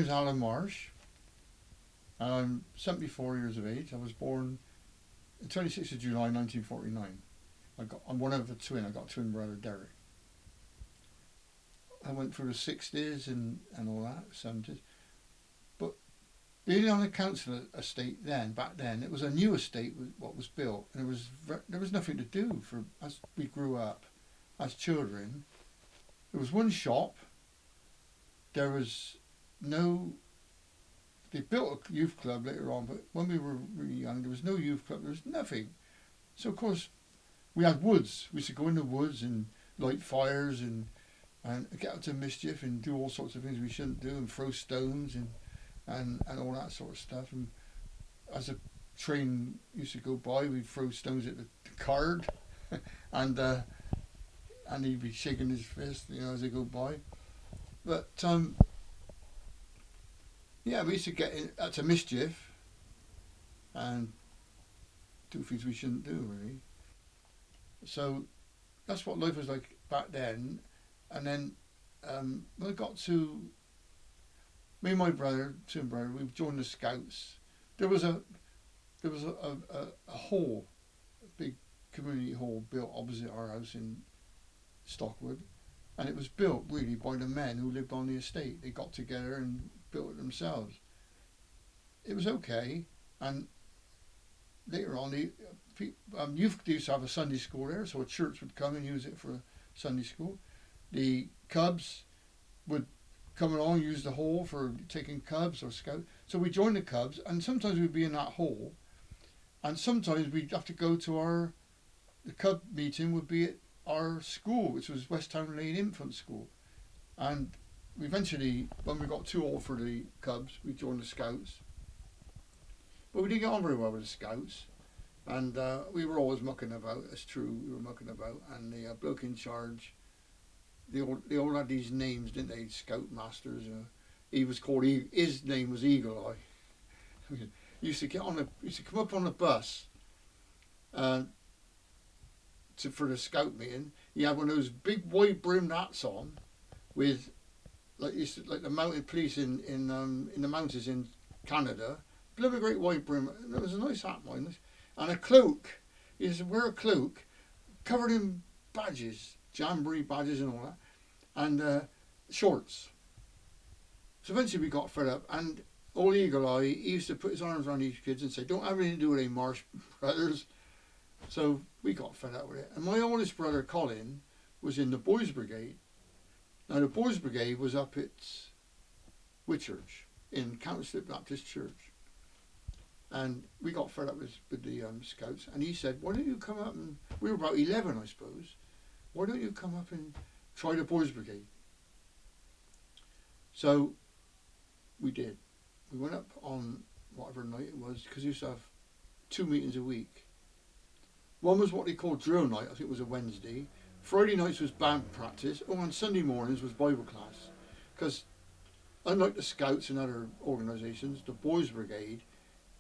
name's Alan Marsh, and I'm 74 years of age. I was born on 26th of July 1949. I'm one of a twin. I got a twin brother, Derek. I went through the 60s and all that, 70s. But being on a council estate back then, it was a new estate what was built, and there was nothing to do for as we grew up as children. There was one shop. There was no. They built a youth club later on, but when we were really young, there was no youth club. There was nothing. So of course, we had woods. We used to go in the woods and light fires and get up to mischief and do all sorts of things we shouldn't do and throw stones and all that sort of stuff. And as a train used to go by, we'd throw stones at the card and he'd be shaking his fist, as they go by. But yeah, we used to get up to mischief and do things we shouldn't do, really. So that's what life was like back then. And then when I got to me and my brother, twin brother, we joined the Scouts. There was a hall, a big community hall built opposite our house in Stockwood, and it was built really by the men who lived on the estate. They got together and built it themselves. It was okay, and later on, the youth used to have a Sunday school there, so a church would come and use it for Sunday school. The Cubs would come along, use the hall for taking Cubs or Scouts. So we joined the Cubs, and sometimes we'd be in that hall, and sometimes we'd have to go to the Cub meeting would be at our school, which was West Town Lane Infant School. And eventually, when we got too old for the Cubs, we joined the Scouts. But we didn't get on very well with the Scouts, and we were always mucking about. It's true, we were mucking about, and the bloke in charge, they all had these names, didn't they? Scout masters. He was called. His name was Eagle Eye. He used to come up on the bus, for the scout meeting. He had one of those big wide brimmed hats on, with like the mounted police in the mountains in Canada. Bloody great wide brim. It was a nice hat, mine, and a cloak. He used to wear a cloak covered in badges, jamboree badges and all that, and shorts. So eventually we got fed up, and old Eagle Eye, he used to put his arms around these kids and say, "Don't have anything to do with any Marsh brothers." So we got fed up with it. And my oldest brother, Colin, was in the Boys Brigade. Now the Boys Brigade was up at Whitchurch in Counterslip Baptist Church. And we got fed up with the Scouts, and he said, "Why don't you come up and..." We were about 11, I suppose. "Why don't you come up and try the Boys Brigade?" So we did. We went up on whatever night it was, because we used to have 2 meetings a week. One was what they called drill night, I think it was a Wednesday. Friday nights was band practice. Oh, and Sunday mornings was Bible class. Because unlike the Scouts and other organisations, the Boys Brigade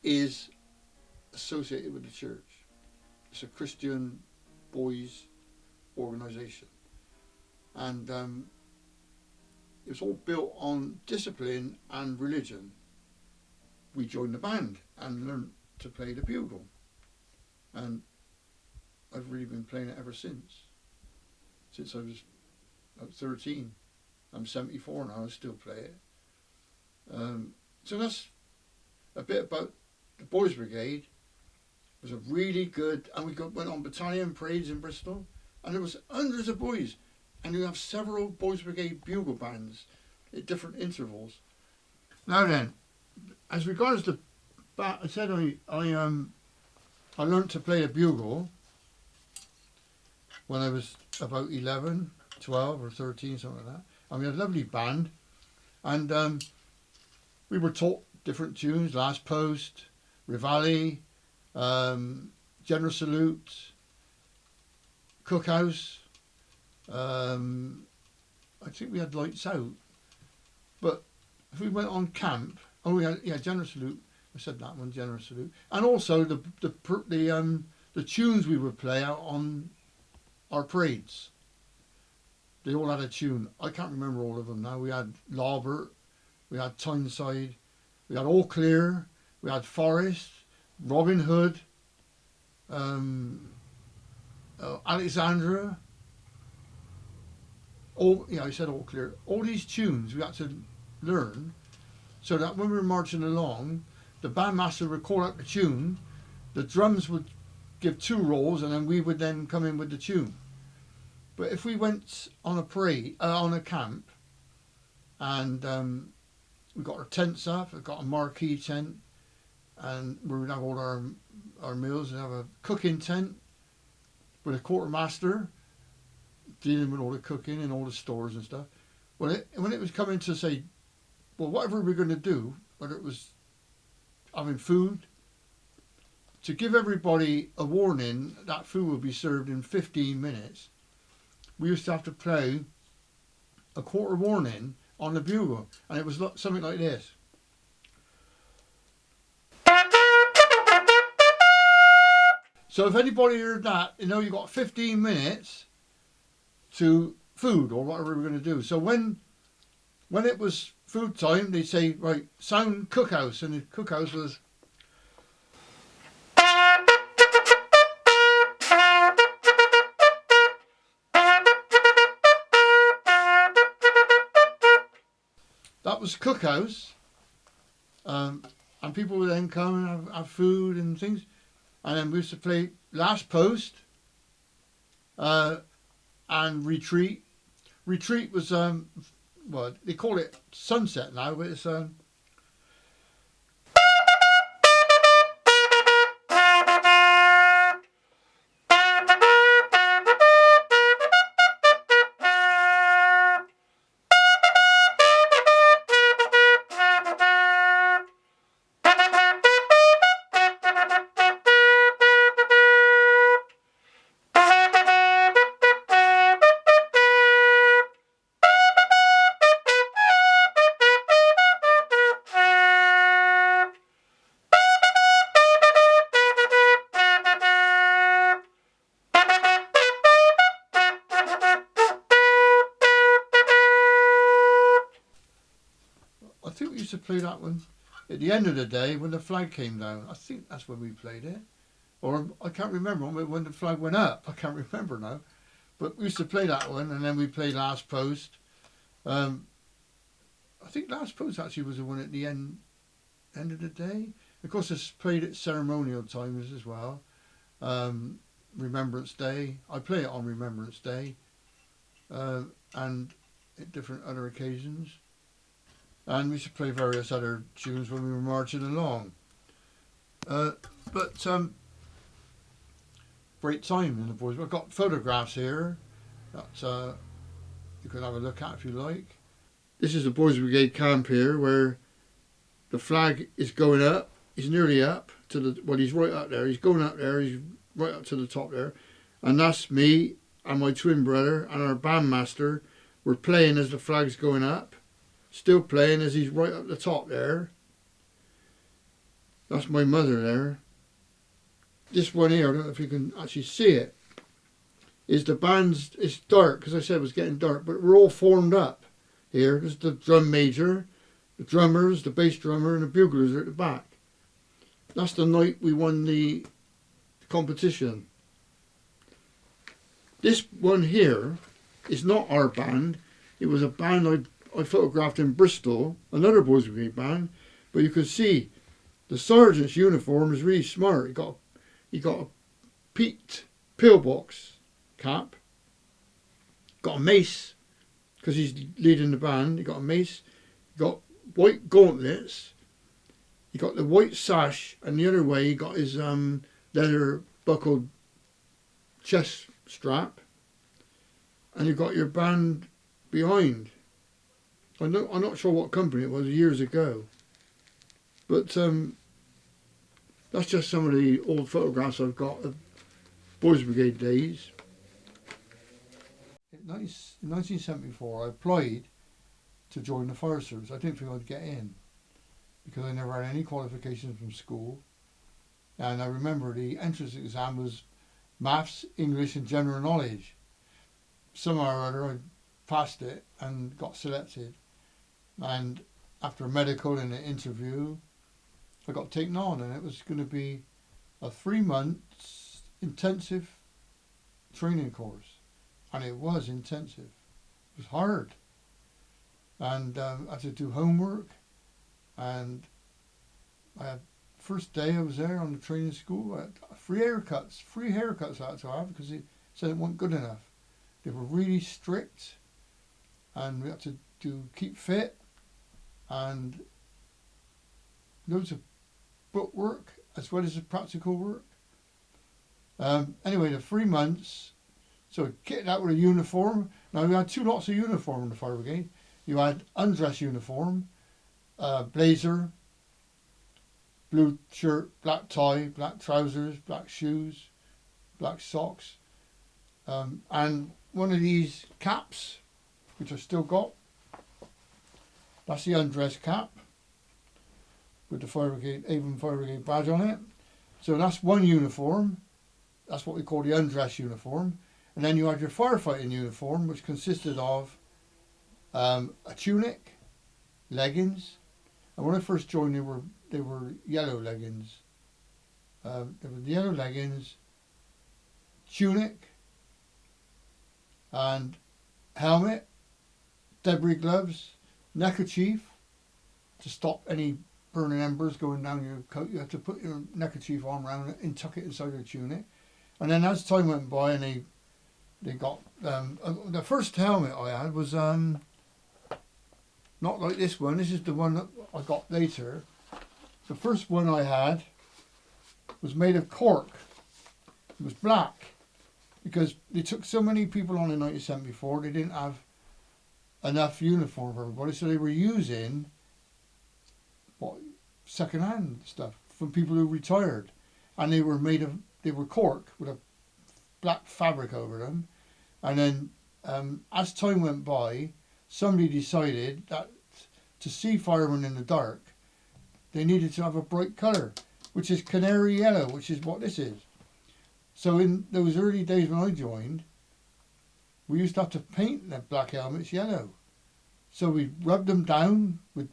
is associated with the church. It's a Christian boys organisation. And it was all built on discipline and religion. We joined the band and learned to play the bugle. And I've really been playing it ever since I was about 13. I'm 74 now, I still play it. So that's a bit about the Boys Brigade. It was a really good, and we went on battalion parades in Bristol, and there was hundreds of boys, and you have several Boys Brigade bugle bands at different intervals. Now then, as regards to, I said I learned to play a bugle when I was about 11, 12 or 13, something like that. And we had a lovely band, and we were taught different tunes: Last Post, Rivali, General Salute, Cookhouse. I think we had Lights Out. But if we went on camp, we had General Salute. I said that one, General Salute, and also the tunes we would play out on our parades. They all had a tune. I can't remember all of them now. We had Laubert, we had Tyneside, we had All Clear, we had Forest, Robin Hood, Alexandra. All, I said All Clear. All these tunes we had to learn, so that when we were marching along, the bandmaster would call out the tune, the drums would give 2 rolls, and then we would then come in with the tune. But if we went on a parade, on a camp, and we got our tents up, we got a marquee tent, and we would have all our meals, and have a cooking tent with a quartermaster dealing with all the cooking and all the stores and stuff. Well, when it was coming to say, well, whatever we're going to do, whether it was having food, to give everybody a warning that food will be served in 15 minutes, we used to have to play a quarter warning on the bugle, and it was something like this. So if anybody heard that, you got 15 minutes to food or whatever we're going to do. So when it was food time, they'd say, right, sound cookhouse, and the cookhouse was. That was cookhouse, and people would then come and have food and things, and then we used to play last post, and retreat. Retreat was well, they call it sunset now, but it's I think we used to play that one at the end of the day when the flag came down. I think that's when we played it. Or I can't remember when the flag went up. I can't remember now. But we used to play that one, and then we played Last Post. I think Last Post actually was the one at the end of the day. Of course, it's played at ceremonial times as well. Remembrance Day. I play it on Remembrance Day. And at different other occasions. And we used to play various other tunes when we were marching along. But great time in the boys. I've got photographs here that you can have a look at if you like. This is the Boys Brigade camp here, where the flag is going up. He's nearly up to the. Well, he's right up there. He's going up there. He's right up to the top there, and that's me and my twin brother and our bandmaster. We're playing as the flag's going up. Still playing as he's right up the top there. That's my mother there. This one here, I don't know if you can actually see it, is the band's, it's dark, because I said it was getting dark, but we're all formed up here. There's the drum major, the drummers, the bass drummer, and the buglers are at the back. That's the night we won the competition. This one here is not our band. It was a band I photographed in Bristol, another Boys Brigade band, but you can see the sergeant's uniform is really smart. He got a peaked pillbox cap, got a mace, because he's leading the band. He got a mace, he got white gauntlets, he got the white sash, and the other way he got his leather buckled chest strap, and you got your band behind. I'm not sure what company it was years ago, but that's just some of the old photographs I've got of Boys Brigade days. In 1974, I applied to join the fire service. I didn't think I'd get in because I never had any qualifications from school, and I remember the entrance exam was maths, English, and general knowledge. Somehow or other, I passed it and got selected. And after a medical and an interview, I got taken on, and it was going to be a 3 months intensive training course, and it was intensive. It was hard, and I had to do homework, and I had first day I was there on the training school. I had free haircuts I had to have because they said it wasn't good enough. They were really strict, and we had to keep fit, and loads of book work as well as the practical work. Anyway, the 3 months, so kitted out with a uniform. Now we had two lots of uniform in the fire brigade. You had undress uniform, blazer, blue shirt, black tie, black trousers, black shoes, black socks, and one of these caps, which I still got. That's the undress cap with the Fire Brigade, Avon Fire Brigade badge on it. So that's one uniform. That's what we call the undress uniform. And then you had your firefighting uniform, which consisted of a tunic, leggings, and when I first joined, they were yellow leggings. There were yellow leggings, tunic, and helmet, debris gloves, neckerchief to stop any burning embers going down your coat. You had to put your neckerchief on around it and tuck it inside your tunic. And then as time went by, and they got the first helmet I had was not like this one. This is the one that I got later. The first one I had was made of cork. It was black because they took so many people on in 1974. They didn't have enough uniform for everybody, so they were using second-hand stuff from people who retired, and they were cork with a black fabric over them. And then as time went by, somebody decided that to see firemen in the dark, they needed to have a bright colour, which is canary yellow, which is what this is. So in those early days when I joined, we used to have to paint the black helmets yellow. So we rubbed them down with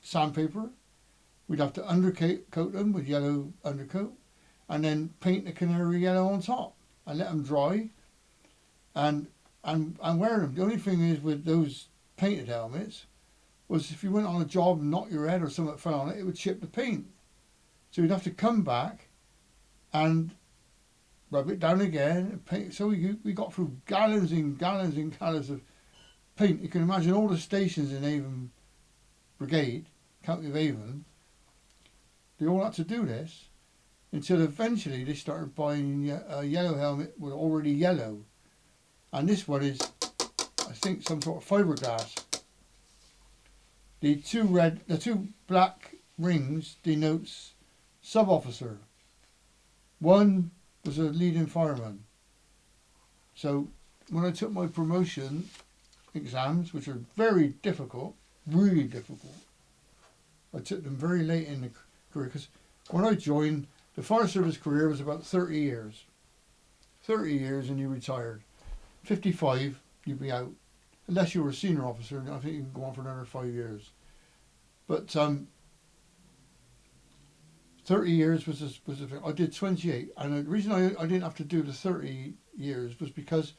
sandpaper. We'd have to undercoat them with yellow undercoat, and then paint the canary yellow on top and let them dry, and wear them. The only thing is with those painted helmets was if you went on a job and knocked your head or something fell on it, it would chip the paint. So you'd have to come back and rub it down again and paint. So we got through gallons and gallons and gallons of paint. You can imagine all the stations in Avon Brigade, County of Avon, they all had to do this until eventually they started buying a yellow helmet with already yellow. And this one is, I think, some sort of fiberglass. The two black rings denotes sub-officer. One was a leading fireman. So when I took my promotion exams, which are very difficult, really difficult, I took them very late in the career, because when I joined, the fire service career was about 30 years. 30 years and you retired. 55, you'd be out. Unless you were a senior officer, I think you can go on for another 5 years. But 30 years was the thing. I did 28, and the reason I didn't have to do the 30 years was because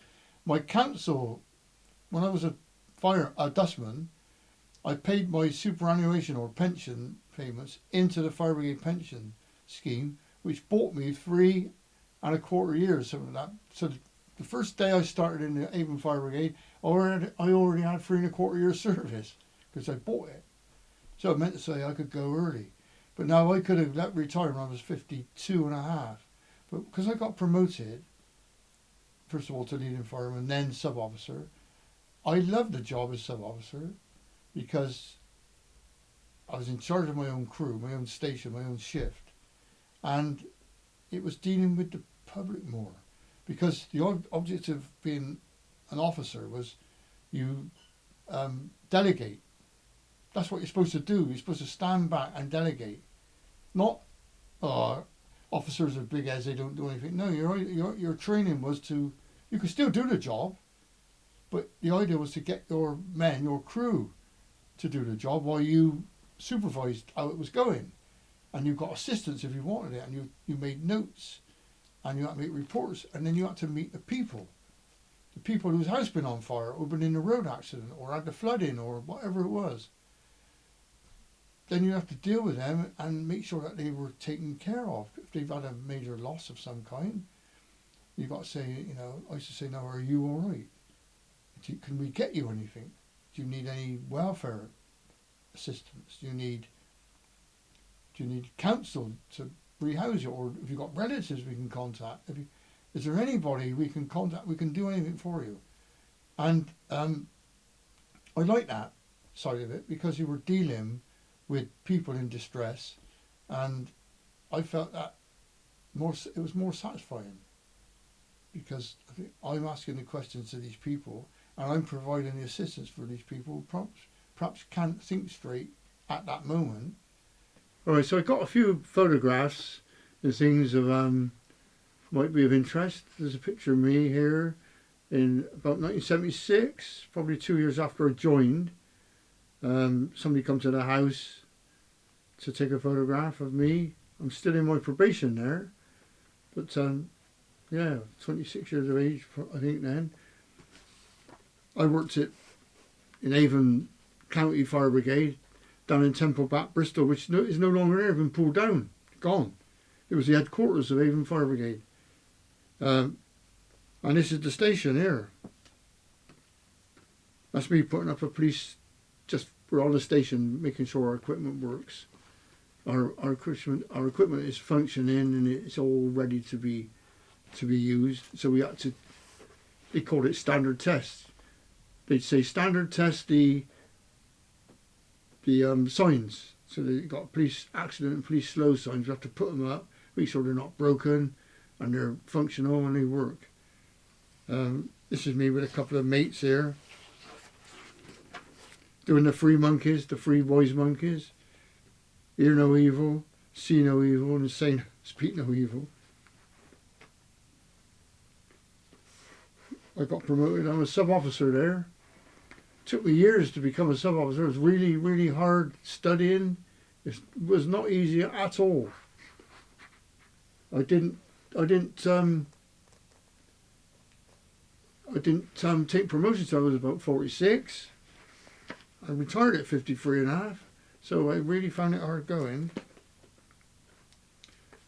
my council, when I was a dustman, I paid my superannuation or pension payments into the fire brigade pension scheme, which bought me 3.25 years, something like that. So the first day I started in the Avon Fire Brigade, I already had 3.25 years service because I bought it. So it meant to say I could go early. But now I could have retired when I was 52 and a half. But because I got promoted, first of all to leading fireman, then sub-officer, I loved the job as sub-officer because I was in charge of my own crew, my own station, my own shift. And it was dealing with the public more. Because the object of being an officer was you delegate. That's what you're supposed to do. You're supposed to stand back and delegate. Not, officers are big heads, they don't do anything. No, your training was to, you could still do the job, But the idea was to get your men, your crew, to do the job while you supervised how it was going. And you got assistance if you wanted it, and you made notes, and you had to make reports, and then you had to meet the people whose house been on fire, or been in a road accident, or had the flooding, or whatever it was. Then you have to deal with them and make sure that they were taken care of. If they've had a major loss of some kind, you've got to say, you know, I used to say, no, are you all right? Can we get you anything? Do you need any welfare assistance? Do you need counsel to rehouse you? Or if you've got relatives we can contact? Is there anybody we can contact? We can do anything for you. And I like that side of it, because you were dealing with people in distress, and I felt that it was more satisfying, because I think I'm asking the questions to these people, and I'm providing the assistance for these people who perhaps can't think straight at that moment. All right, so I got a few photographs and things of might be of interest. There's a picture of me here in about 1976, probably 2 years after I joined. Somebody come to the house to take a photograph of me. I'm still in my probation there, but yeah, 26 years of age, I think then. I worked in Avon County Fire Brigade down in Temple Back, Bristol, which is no longer there, been pulled down, gone. It was the headquarters of Avon Fire Brigade. And this is the station here. That's me putting up a police, just we're on the station, making sure our equipment works. Our equipment is functioning and it's all ready to be used. So we had to, they called it standard tests. They'd say standard test the signs. So they got police accident and police slow signs. We have to put them up, make sure they're not broken and they're functional and they work. This is me with a couple of mates here, doing the free monkeys, the free boys monkeys. Hear no evil, see no evil, and speak no evil. I got promoted. I'm a sub-officer there. Took me years to become a sub-officer. It was really, really hard studying. It was not easy at all. I didn't take promotion until I was about 46. I retired at 53 and a half. So I really found it hard going.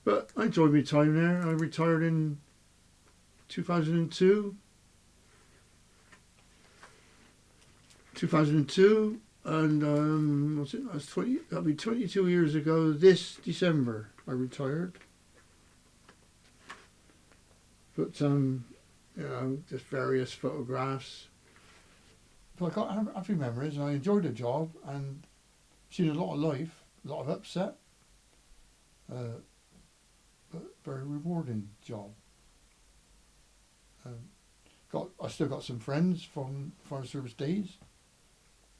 But I enjoyed my time there. I retired in 2002. And that'll be 22 years ago this December I retired. But you know, just various photographs. But I got happy memories, and I enjoyed the job, and seen a lot of life, a lot of upset, but very rewarding job. I still got some friends from fire service days.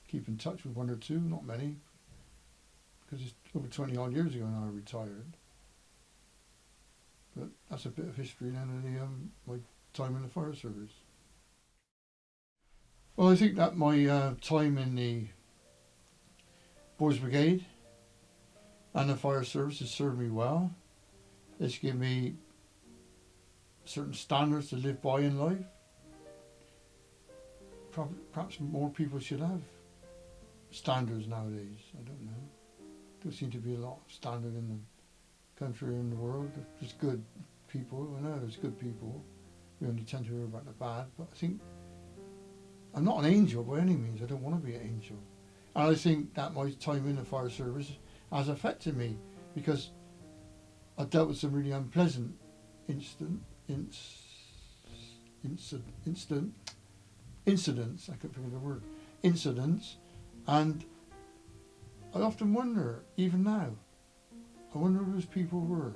Keep in touch with one or two, not many, because it's over 20 odd years ago now I retired. But that's a bit of history then of my time in the fire service. Well, I think that my time in the Boys Brigade and the fire service has served me well. It's given me certain standards to live by in life. Perhaps more people should have standards nowadays. I don't know. There seem to be a lot of standard in the country and the world. There's good people. I know there's good people. We only tend to hear about the bad. But I think I'm not an angel by any means. I don't want to be an angel. And I think that my time in the fire service has affected me, because I dealt with some really unpleasant incidents. I can't think of the word. Incidents, and I often wonder, even now, I wonder who those people were.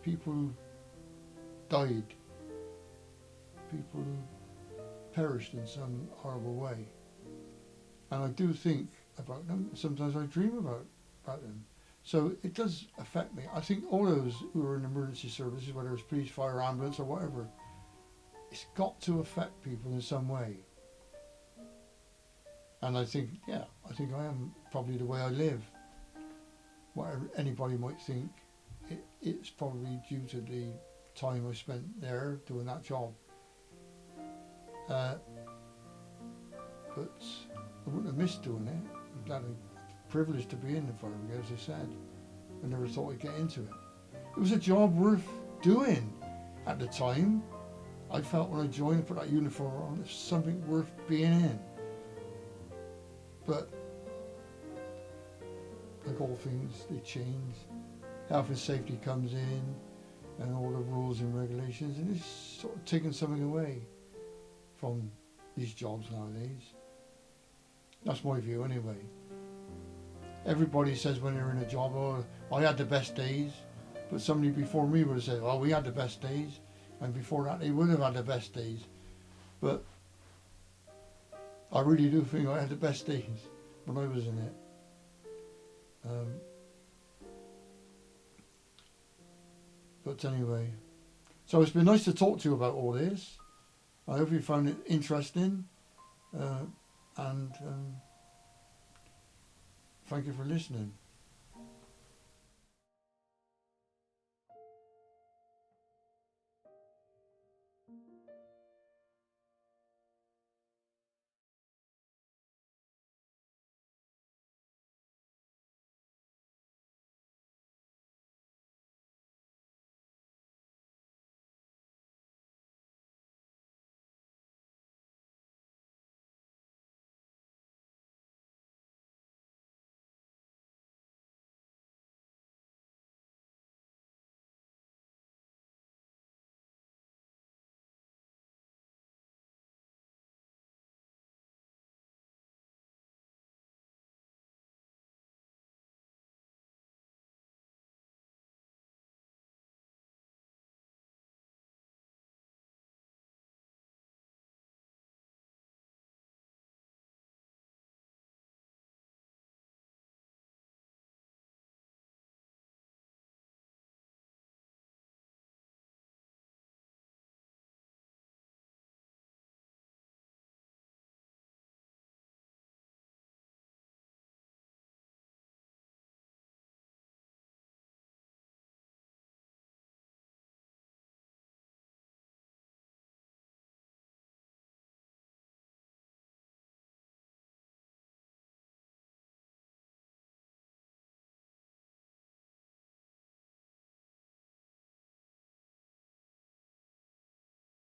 People who died. People who perished in some horrible way. And I do think about them. Sometimes I dream about them. So it does affect me. I think all those who are in emergency services, whether it's police, fire, ambulance or whatever, it's got to affect people in some way. And I think, yeah, I am probably the way I live. Whatever anybody might think, it's probably due to the time I spent there doing that job. But I wouldn't have missed doing it. I'm glad I'm privileged to be in the fire brigade, as I said. I never thought I'd get into it. It was a job worth doing at the time. I felt when I joined and put that uniform on, it's something worth being in. But like all things, they change. Health and safety comes in, and all the rules and regulations, and it's sort of taking something away from these jobs nowadays. That's my view anyway. Everybody says when they're in a job, oh, I had the best days, but somebody before me would have said, oh, we had the best days, and before that they would have had the best days. But I really do think I had the best days when I was in it. But anyway, so it's been nice to talk to you about all this. I hope you found it interesting, and thank you for listening.